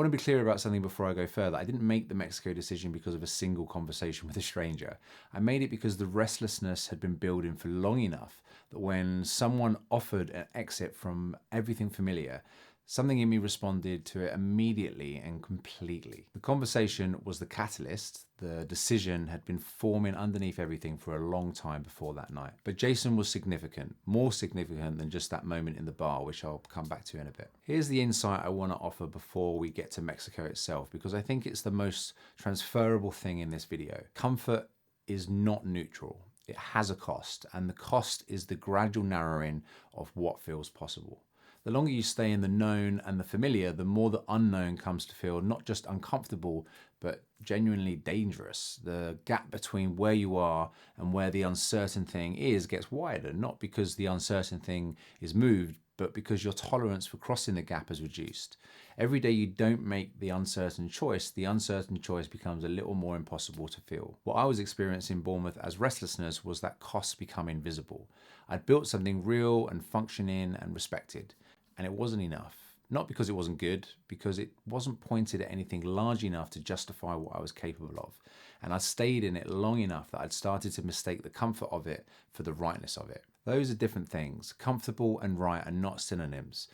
want to be clear about something before I go further. I didn't make the Mexico decision because of a single conversation with a stranger. I made it because the restlessness had been building for long enough that when someone offered an exit from everything familiar, something in me responded to it immediately and completely. The conversation was the catalyst. The decision had been forming underneath everything for a long time before that night. But Jason was significant, more significant than just that moment in the bar, which I'll come back to in a bit. Here's the insight I want to offer before we get to Mexico itself, because I think it's the most transferable thing in this video. Comfort is not neutral. It has a cost, and the cost is the gradual narrowing of what feels possible. The longer you stay in the known and the familiar, the more the unknown comes to feel not just uncomfortable, but genuinely dangerous. The gap between where you are and where the uncertain thing is gets wider, not because the uncertain thing is moved, but because your tolerance for crossing the gap has reduced. Every day you don't make the uncertain choice becomes a little more impossible to feel. What I was experiencing in Bournemouth as restlessness was that cost becoming visible. I'd built something real and functioning and respected, and it wasn't enough. Not because it wasn't good, because it wasn't pointed at anything large enough to justify what I was capable of. And I stayed in it long enough that I'd started to mistake the comfort of it for the rightness of it. Those are different things. Comfortable and right are not synonyms.